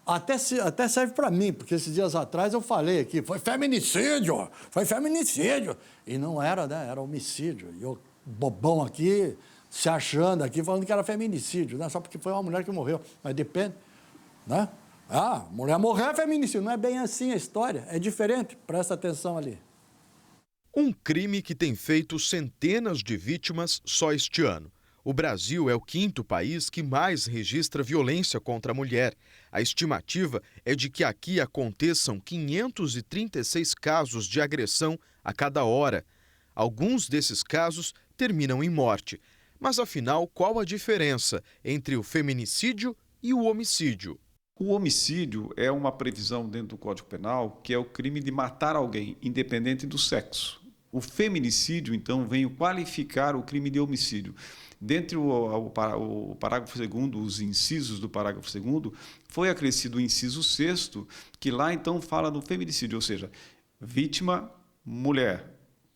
Até serve para mim, porque esses dias atrás eu falei aqui, foi feminicídio. E não era, né? Era homicídio. E eu, bobão aqui, se achando aqui, falando que era feminicídio, né? Só porque foi uma mulher que morreu. Mas depende, né? Ah, mulher morrer é feminicídio. Não é bem assim a história, é diferente. Presta atenção ali. Um crime que tem feito centenas de vítimas só este ano. O Brasil é o 5º país que mais registra violência contra a mulher. A estimativa é de que aqui aconteçam 536 casos de agressão a cada hora. Alguns desses casos terminam em morte. Mas, afinal, qual a diferença entre o feminicídio e o homicídio? O homicídio é uma previsão dentro do Código Penal que é o crime de matar alguém, independente do sexo. O feminicídio, então, vem qualificar o crime de homicídio. Dentre o parágrafo 2º, os incisos do parágrafo 2º, foi acrescido o inciso 6º, que lá, então, fala do feminicídio, ou seja, vítima, mulher,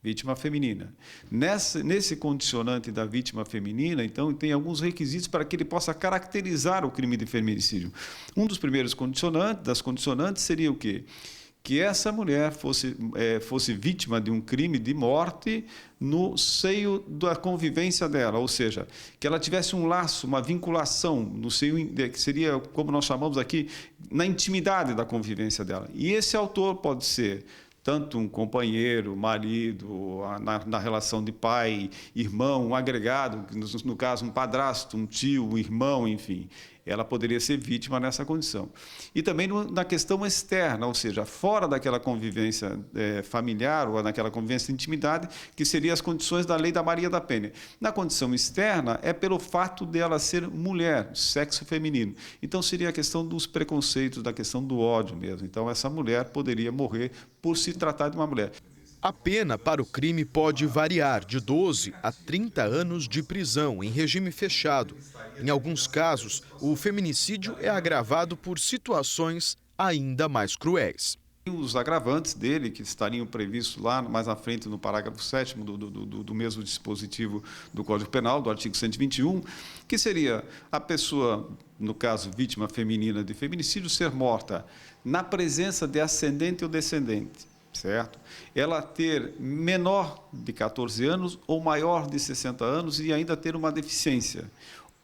vítima feminina. Nesse condicionante da vítima feminina, então, tem alguns requisitos para que ele possa caracterizar o crime de feminicídio. Um dos primeiros condicionantes seria o quê? Que essa mulher fosse vítima de um crime de morte no seio da convivência dela, ou seja, que ela tivesse um laço, uma vinculação no seio, que seria, como nós chamamos aqui, na intimidade da convivência dela. E esse autor pode ser tanto um companheiro, marido, na relação de pai, irmão, um agregado, no caso um padrasto, um tio, um irmão, enfim. Ela poderia ser vítima nessa condição. E também na questão externa, ou seja, fora daquela convivência familiar ou naquela convivência de intimidade, que seriam as condições da lei da Maria da Penha. Na condição externa, é pelo fato dela ser mulher, sexo feminino. Então, seria a questão dos preconceitos, da questão do ódio mesmo. Então, essa mulher poderia morrer por se tratar de uma mulher. A pena para o crime pode variar de 12 a 30 anos de prisão em regime fechado. Em alguns casos, o feminicídio é agravado por situações ainda mais cruéis. Os agravantes dele, que estariam previstos lá mais à frente no parágrafo 7º do mesmo dispositivo do Código Penal, do artigo 121, que seria a pessoa, no caso vítima feminina de feminicídio, ser morta na presença de ascendente ou descendente. Certo? Ela ter menor de 14 anos ou maior de 60 anos e ainda ter uma deficiência.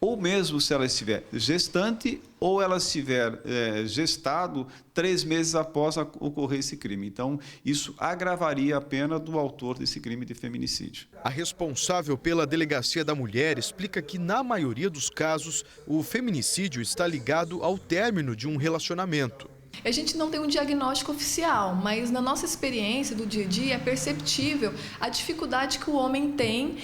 Ou mesmo se ela estiver gestante ou ela estiver gestado 3 meses após ocorrer esse crime. Então, isso agravaria a pena do autor desse crime de feminicídio. A responsável pela Delegacia da Mulher explica que, na maioria dos casos, o feminicídio está ligado ao término de um relacionamento. A gente não tem um diagnóstico oficial, mas na nossa experiência do dia a dia é perceptível a dificuldade que o homem tem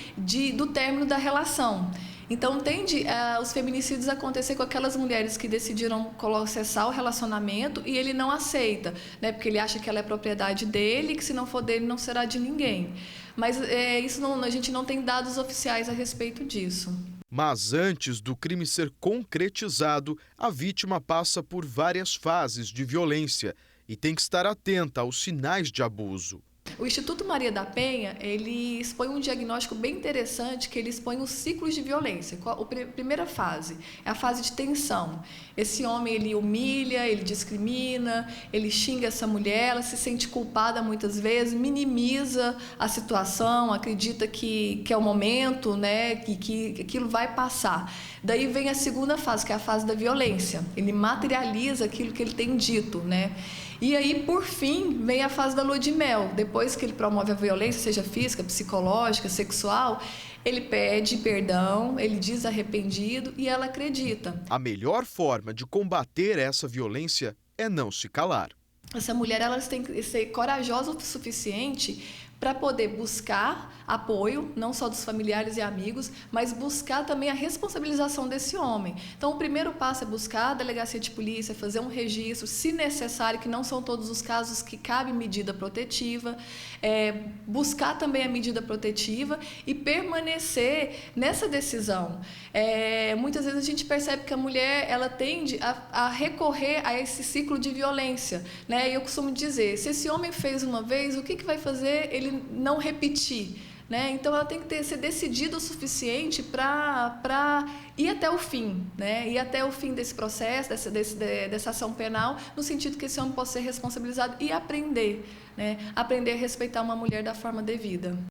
do término da relação. Então, tende os feminicídios a acontecer com aquelas mulheres que decidiram cessar o relacionamento e ele não aceita, né? Porque ele acha que ela é propriedade dele e que se não for dele não será de ninguém. Mas a gente não tem dados oficiais a respeito disso. Mas antes do crime ser concretizado, a vítima passa por várias fases de violência e tem que estar atenta aos sinais de abuso. O Instituto Maria da Penha, ele expõe um diagnóstico bem interessante, que ele expõe os ciclos de violência. A primeira fase é a fase de tensão. Esse homem, ele humilha, ele discrimina, ele xinga essa mulher, ela se sente culpada muitas vezes, minimiza a situação, acredita que é o momento, né, que aquilo vai passar. Daí vem a segunda fase, que é a fase da violência. Ele materializa aquilo que ele tem dito, né? E aí, por fim, vem a fase da lua de mel. Depois que ele promove a violência, seja física, psicológica, sexual, ele pede perdão, ele diz arrependido e ela acredita. A melhor forma de combater essa violência é não se calar. Essa mulher, ela tem que ser corajosa o suficiente para poder buscar apoio, não só dos familiares e amigos, mas buscar também a responsabilização desse homem. Então, o primeiro passo é buscar a delegacia de polícia, fazer um registro, se necessário, que não são todos os casos que cabe medida protetiva, buscar também a medida protetiva e permanecer nessa decisão. Muitas vezes a gente percebe que a mulher, ela tende a recorrer a esse ciclo de violência, né? E eu costumo dizer, se esse homem fez uma vez, o que vai fazer ele não repetir? né? Então ela tem que ser decidida o suficiente para ir até o fim, né? Ir até o fim desse processo, dessa ação penal, no sentido que esse homem possa ser responsabilizado e aprender, né? Aprender a respeitar uma mulher da forma devida.